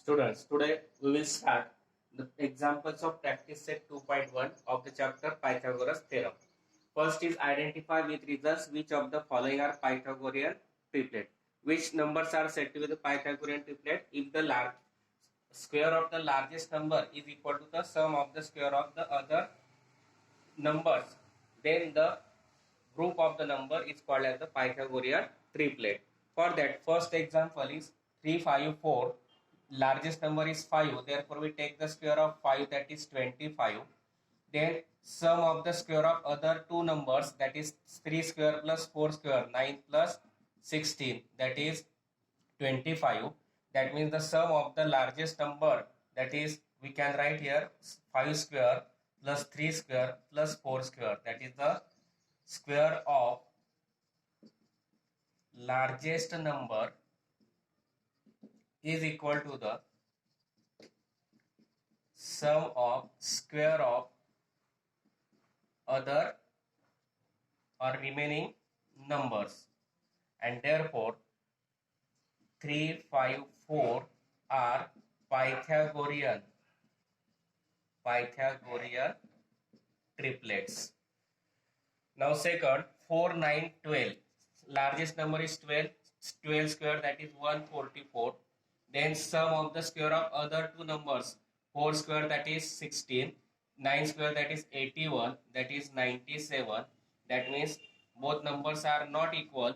Students, today we will start the examples of practice set 2.1 of the chapter Pythagoras theorem. First is identify with results which of the following are Pythagorean triplet. Which numbers are said to be the Pythagorean triplet if the square of the largest number is equal to the sum of the square of the other numbers, then the group of the number is called as the Pythagorean triplet. For that, first example is 3, 5, 4. Largest number is 5, therefore we take the square of 5, that is 25. Then sum of the square of other two numbers, that is 3 square plus 4 square, 9 plus 16, that is 25. That means the sum of the largest number, that is we can write here 5 square plus 3 square plus 4 square, that is the square of largest number is equal to the sum of square of other or remaining numbers, and therefore 3, 5, 4 are Pythagorean triplets. Now second, 4, 9, 12. Largest number is 12. 12 square, that is 144. Then sum of the square of other two numbers. 4 square, that is 16. 9 square, that is 81. That is 97. That means both numbers are not equal.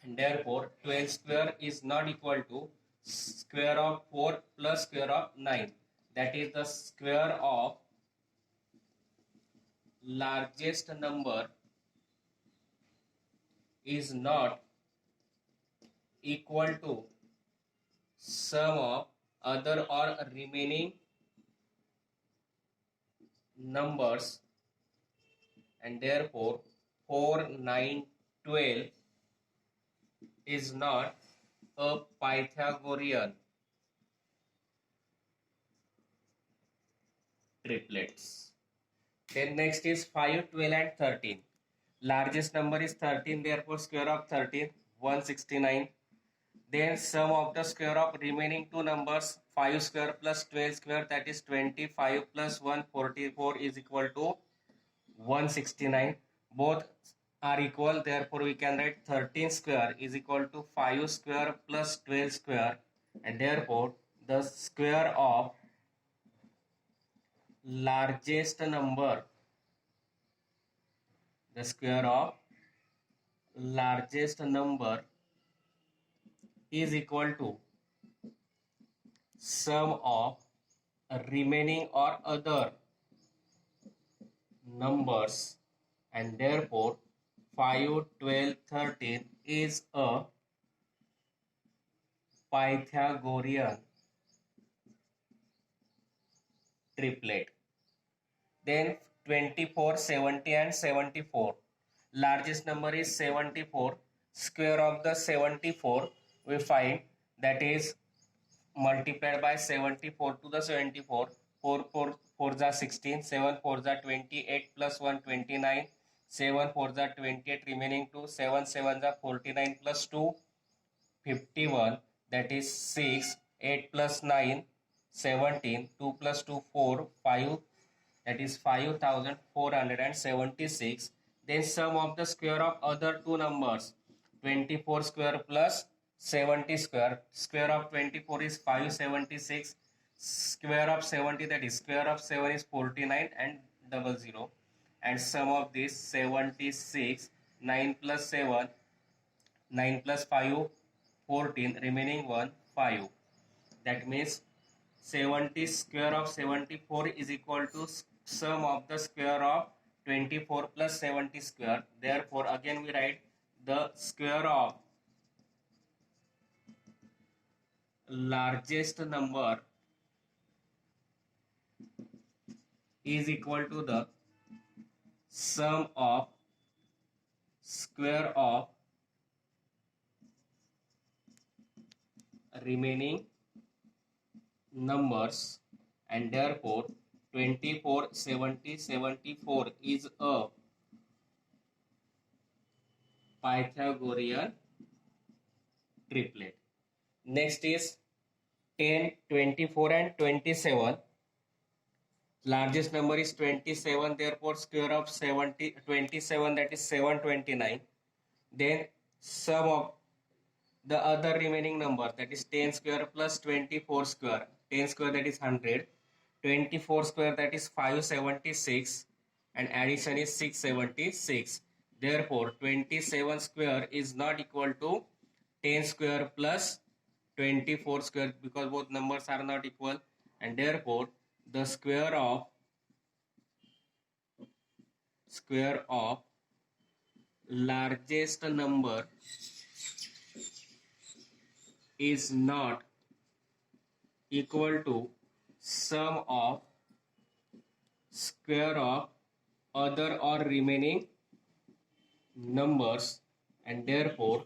And therefore 12 square is not equal to square of 4 plus square of 9. That is the square of largest number is not equal to sum of other or remaining numbers, and therefore 4, 9, 12 is not a Pythagorean triplets. Then next is 5, 12 and 13. Largest number is 13, therefore square of 13, 169. Then sum of the square of remaining two numbers, 5 square plus 12 square, that is 25 plus 144 is equal to 169. Both are equal, therefore we can write 13 square is equal to 5 square plus 12 square, and therefore the square of largest number, the square of largest number is equal to sum of remaining or other numbers, and therefore 5, 12, 13 is a Pythagorean triplet. Then 24, 70 and 74. Largest number is 74. Square of the 74 we find, that is multiplied by 74 to the 74. 4 4 4 is 16, 7 4 is 28 plus 1 29, 7 4 is 28, remaining 2, 7 7 is 49 plus 2 51, that is 6, 8 plus 9 17, 2 plus 2 4, 5, that is 5476. Then sum of the square of other two numbers, 24 square plus 70 square. Square of 24 is 576. Square of 70, that is square of 7 is 49 and 00. And sum of this 76, 9 plus 7, 9 plus 5, 14, remaining 1, 5. That means 70 square of 74 is equal to sum of the square of 24 plus 70 square. Therefore again we write the square of largest number is equal to the sum of square of remaining numbers, and therefore 24, 70, 74 is a Pythagorean triplet. Next is 10, 24 and 27. Largest number is 27, therefore square of 27, that is 729. Then sum of the other remaining number, that is 10 square plus 24 square. 10 square, that is 100. 24 square, that is 576, and addition is 676. Therefore 27 square is not equal to 10 square plus 24 square, because both numbers are not equal, and therefore the square of largest number is not equal to sum of square of other or remaining numbers, and therefore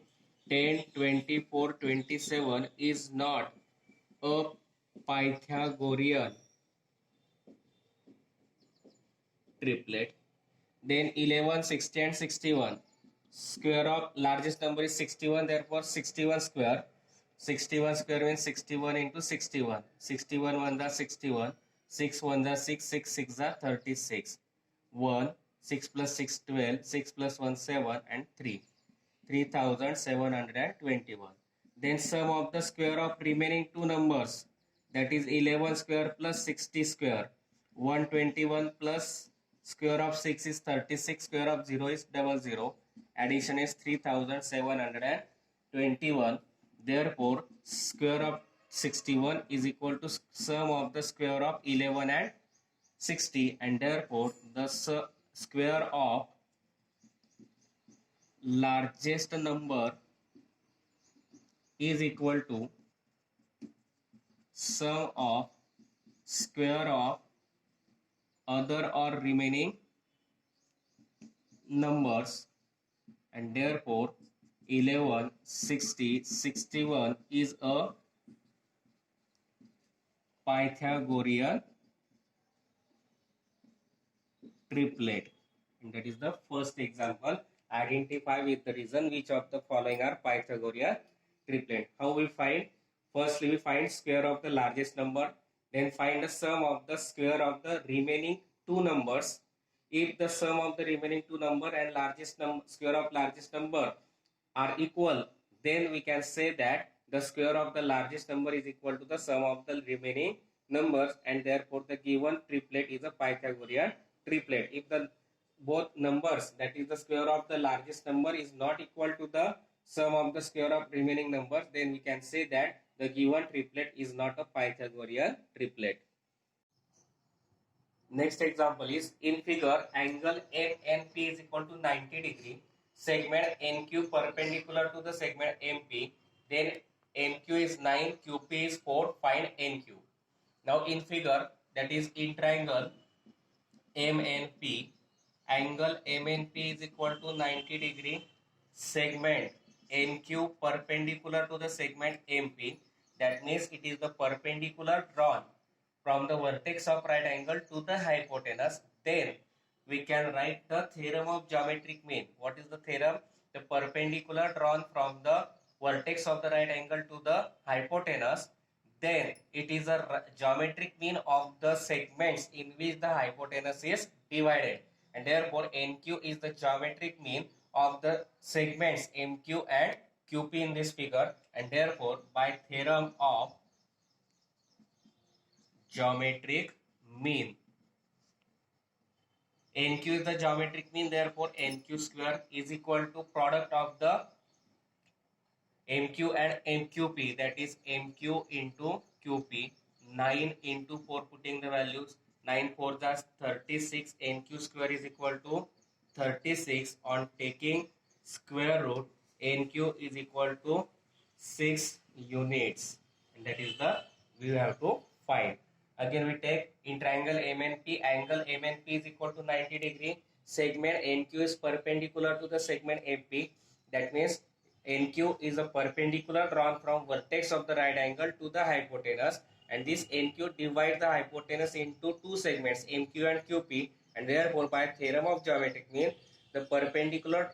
10, 24, 27 is not a Pythagorean triplet. Then 11, 60 and 61. Square of largest number is 61, therefore 61 square. 61 square means 61 into 61. 61 1 the 61. 6 1 the 6. 6 6 the 36. 1, 6 plus 6 12. 6 plus 1 7 and 3. 3721. Then sum of the square of remaining two numbers, that is 11 square plus 60 square. 121 plus square of 6 is 36, square of 0 is 00. Addition is 3721. Therefore square of 61 is equal to sum of the square of 11 and 60, and therefore the square of largest number is equal to sum of square of other or remaining numbers, and therefore 11, 60, 61 is a Pythagorean triplet. And that is the first example. Identify with the reason which of the following are Pythagorean triplet. How we find? Firstly, we find square of the largest number, then find the sum of the square of the remaining two numbers. If the sum of the remaining two number and square of largest number are equal, then we can say that the square of the largest number is equal to the sum of the remaining numbers, and therefore the given triplet is a Pythagorean triplet. If the both numbers, that is the square of the largest number, is not equal to the sum of the square of remaining numbers, then we can say that the given triplet is not a Pythagorean triplet. Next example is, in figure, angle MNP is equal to 90 degree. Segment NQ perpendicular to the segment MP. Then NQ is 9, QP is 4. Find NQ. Now in figure, that is in triangle MNP, angle MNP is equal to 90 degree. Segment NQ perpendicular to the segment MP. That means it is the perpendicular drawn from the vertex of right angle to the hypotenuse. Then we can write the theorem of geometric mean. What is the theorem? The perpendicular drawn from the vertex of the right angle to the hypotenuse, then it is a geometric mean of the segments in which the hypotenuse is divided, and therefore NQ is the geometric mean of the segments MQ and QP in this figure, and therefore by theorem of geometric mean, NQ is the geometric mean, therefore NQ square is equal to product of the MQ and MQP, that is MQ into QP. 9 into 4, putting the values, 9 4 is 36. NQ square is equal to 36. On taking square root, NQ is equal to 6 units, and that is the we have to find. Again we take in triangle MNP, angle MNP is equal to 90 degree. Segment NQ is perpendicular to the segment MP. That means NQ is a perpendicular drawn from vertex of the right angle to the hypotenuse, and this NQ divides the hypotenuse into two segments, MQ and QP, and therefore by theorem of geometric mean, the perpendicular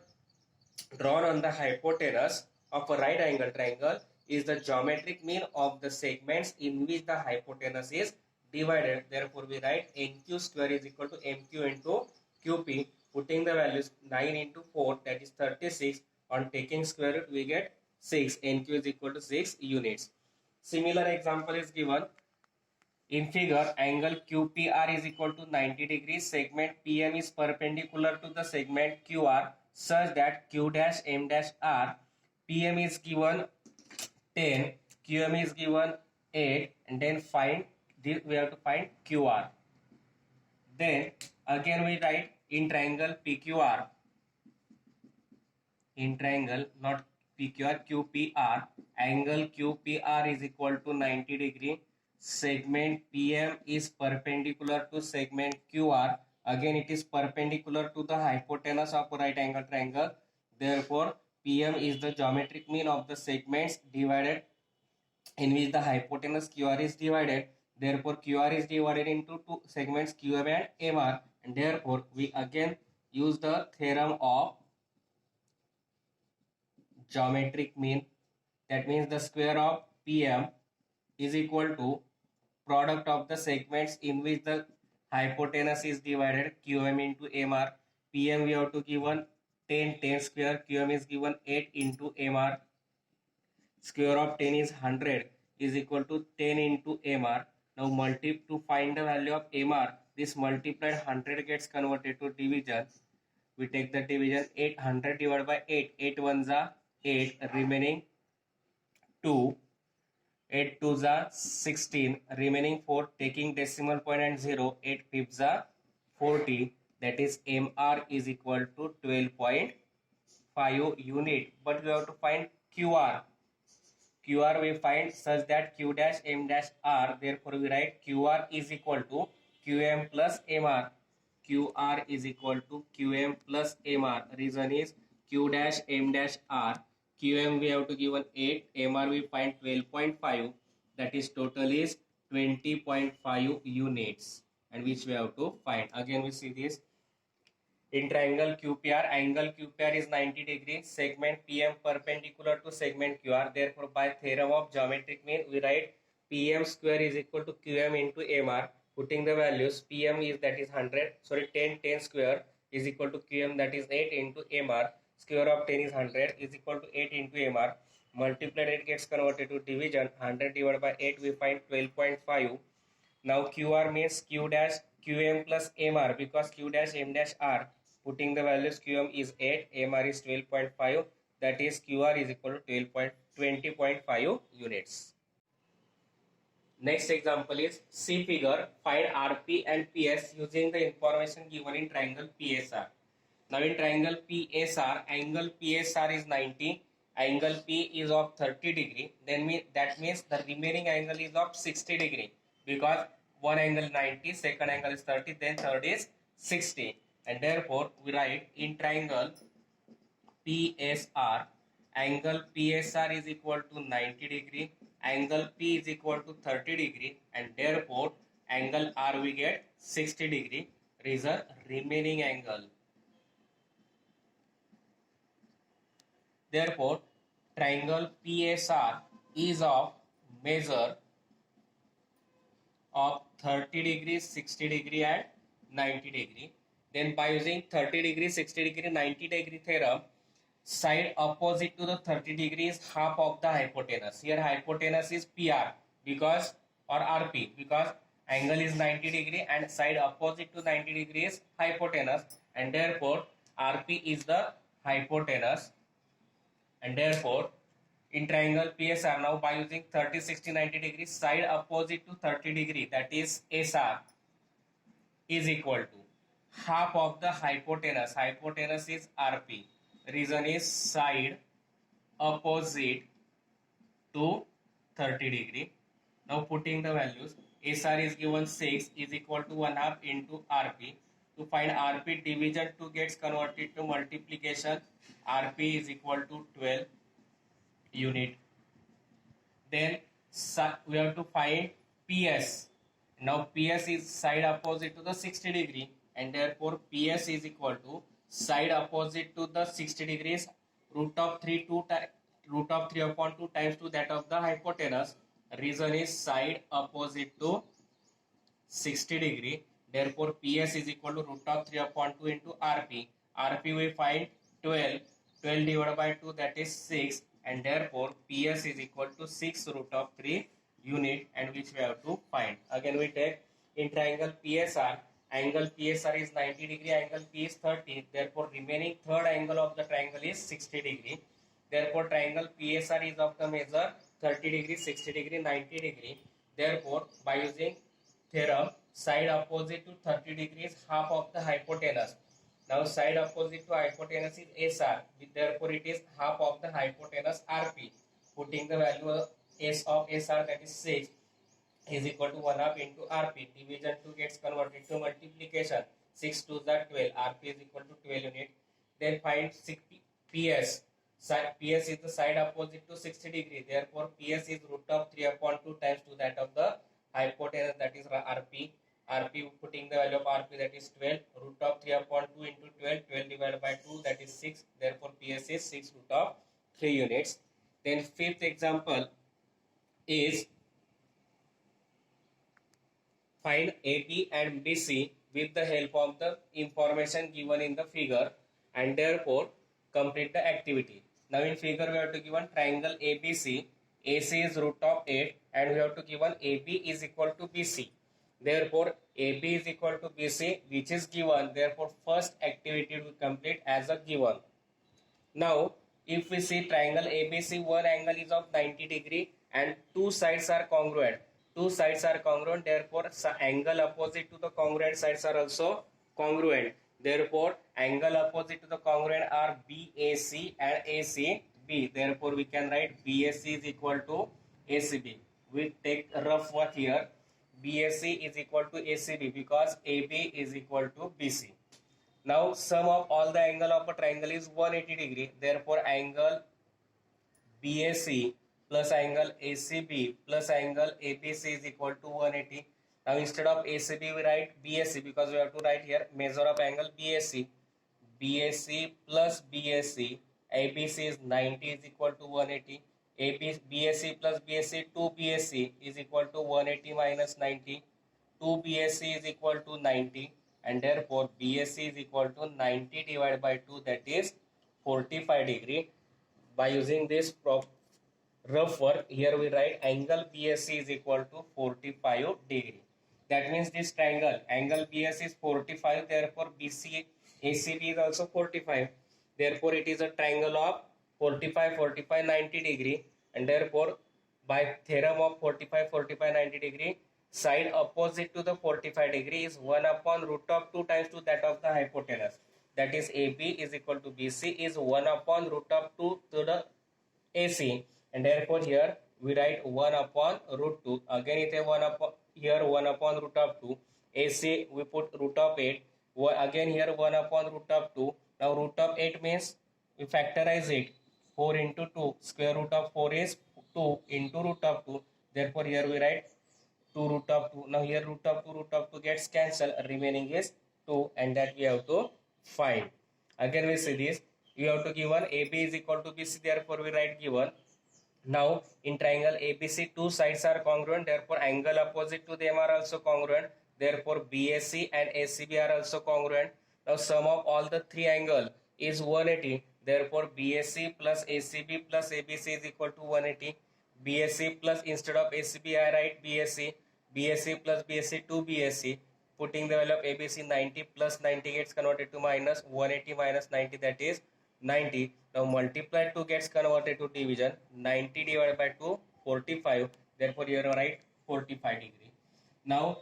drawn on the hypotenuse of a right angle triangle is the geometric mean of the segments in which the hypotenuse is divided. Therefore, we write NQ square is equal to MQ into QP. Putting the values 9 into 4, that is 36. On taking square root, we get 6. NQ is equal to 6 units. Similar example is given. In figure, angle QPR is equal to 90 degrees. Segment PM is perpendicular to the segment QR such that Q dash M dash R. PM is given 10, QM is given 8, and then we have to find QR. Then again we write in triangle PQR, in triangle not PQR, QPR, angle QPR is equal to 90 degree. Segment PM is perpendicular to segment QR. Again it is perpendicular to the hypotenuse of a right angle triangle. Therefore PM is the geometric mean of the segments divided in which the hypotenuse QR is divided. Therefore QR is divided into two segments QM and MR, and therefore we again use the theorem of geometric mean. That means the square of PM is equal to product of the segments in which the hypotenuse is divided, QM into MR. PM we have to given 10 square, QM is given 8 into MR. Square of 10 is 100 is equal to 10 into MR. Now to find the value of MR, this multiplied 100 gets converted to division. We take the division, 800 divided by 8, 8 ones are 8, remaining 2, 8 twos are 16, remaining 4, taking decimal point and 0, 8 fifths are 40, that is MR is equal to 12.5 unit. But we have to find QR. QR we find such that Q dash M dash R, therefore we write QR is equal to QM plus MR. QR is equal to QM plus MR. Reason is Q dash M dash R. QM we have to given 8, MR we find 12.5, that is total is 20.5 units, and which we have to find. Again we see this. In triangle QPR, angle QPR is 90 degrees. Segment PM perpendicular to segment QR. Therefore, by theorem of geometric mean, we write PM square is equal to QM into MR. Putting the values, PM is that is 100. Sorry, 10 square is equal to QM, that is 8 into MR. Square of 10 is 100 is equal to 8 into MR. Multiplied, it gets converted to division. 100 divided by 8, we find 12.5. Now QR means Q dash QM plus MR, because Q dash M dash R. Putting the values, QM is 8, MR is 12.5, that is QR is equal to 20.5 units. Next example is C figure, find RP and PS using the information given in triangle PSR. Now in triangle PSR, angle PSR is 90, angle P is of 30 degree, then that means the remaining angle is of 60 degree, because one angle 90, second angle is 30, then third is 60. And therefore we write in triangle PSR, angle PSR is equal to 90 degree, angle P is equal to 30 degree, and therefore angle R we get 60 degree is a remaining angle. Therefore triangle PSR is of measure of 30 degree, 60 degree and 90 degree. Then by using 30 degree, 60 degree, 90 degree theorem, side opposite to the 30 degree is half of the hypotenuse. Here hypotenuse is PR because, or RP, because angle is 90 degree and side opposite to 90 degree is hypotenuse, and therefore RP is the hypotenuse, and therefore in triangle PSR, now by using 30, 60, 90 degree, side opposite to 30 degree, that is SR, is equal to half of the hypotenuse. Hypotenuse is RP. Reason is side opposite to 30 degree. Now putting the values, SR is given 6 is equal to 1 half into RP. To find RP, division 2 gets converted to multiplication. RP is equal to 12 unit. Then we have to find PS. Now PS is side opposite to the 60 degree, and therefore PS is equal to side opposite to the 60 degrees root of 3 2 root of 3 upon 2 times to that of the hypotenuse. Reason is side opposite to 60 degree. Therefore, PS is equal to root of 3 upon 2 into RP. RP we find 12. 12 divided by 2, that is 6. And therefore, PS is equal to 6 root of 3 unit, and which we have to find. Again, we take in triangle PSR. Angle PSR is 90 degree, angle P is 30. Therefore, remaining third angle of the triangle is 60 degree. Therefore, triangle PSR is of the measure 30 degree, 60 degree, 90 degree. Therefore, by using theorem, side opposite to 30 degrees half of the hypotenuse. Now side opposite to hypotenuse is SR. Therefore it is half of the hypotenuse RP. Putting the value S of SR, that is 6, is equal to 1 half into RP. Division 2 gets converted to multiplication. 6 2 are 12. RP is equal to 12 unit. Then find PS. PS is the side opposite to 60 degree. Therefore PS is root of 3 upon 2 times to that of the hypotenuse, that is RP. RP, putting the value of RP, that is 12. Root of 3 upon 2 into 12. 12 divided by 2, that is 6. Therefore PS is 6 root of 3 units. Then fifth example is find AB and BC with the help of the information given in the figure, and therefore complete the activity. Now in figure we have to given triangle ABC. AC is root of 8, and we have to given AB is equal to BC. Therefore AB is equal to BC, which is given. Therefore first activity will complete as a given. Now if we see triangle ABC, one angle is of 90 degree and two sides are congruent. Two sides are congruent, therefore angle opposite to the congruent sides are also congruent. Therefore angle opposite to the congruent are BAC and ACB. Therefore we can write BAC is equal to ACB. We take a rough work here. BAC is equal to ACB because AB is equal to BC. Now sum of all the angle of a triangle is 180 degree. Therefore angle BAC plus angle ACB plus angle ABC is equal to 180. Now instead of ACB we write BAC because we have to write here measure of angle BAC. BAC plus BAC, ABC is 90 is equal to 180. BAC plus BAC, 2 BAC is equal to 180 minus 90. 2 BAC is equal to 90, and therefore BAC is equal to 90 divided by 2, that is 45 degree. By using this rough work, here we write angle BAC is equal to 45 degree. That means this triangle, angle BAC is 45, therefore ACB is also 45. Therefore it is a triangle of 45, 45, 90 degree, and therefore by theorem of 45, 45, 90 degree, side opposite to the 45 degree is 1 upon root of 2 times to that of the hypotenuse. That is AB is equal to BC is 1 upon root of 2 to the AC, and therefore here we write 1 upon root 2. Again it is 1 upon, here 1 upon root of 2. AC we put root of 8. Again here 1 upon root of 2. Now root of 8 means we factorize it. 4 into 2. Square root of 4 is 2 into root of 2. Therefore here we write 2 root of 2. Now here root of 2 gets cancelled. Remaining is 2, and that we have to find. Again we see this. You have to given AB is equal to BC. Therefore we write given. Now in triangle ABC, two sides are congruent. Therefore angle opposite to them are also congruent. Therefore BAC and ACB are also congruent. Now sum of all the three angle is 180. Therefore BAC plus ACB plus ABC is equal to 180. BAC plus, instead of ACB I write BAC. BAC plus BAC 2 BAC. Putting the value of ABC, 90 plus 90 gets converted to minus 180 minus 90, that is 90. Now multiply 2 gets converted to division. 90 divided by 2, 45. Therefore here I write 45 degree. Now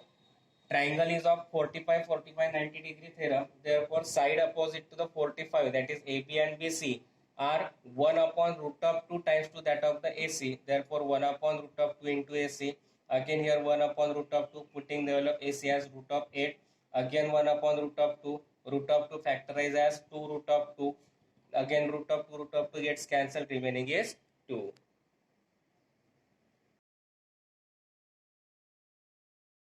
triangle is of 45, 45, 90 degree theorem. Therefore side opposite to the 45, that is AB and BC, are 1 upon root of 2 times to that of the AC. Therefore 1 upon root of 2 into AC. Again here 1 upon root of 2, putting the value of AC as root of 8. Again 1 upon root of 2. Root of 2 factorize as 2 root of 2. Again root of 2 gets cancelled. Remaining is 2.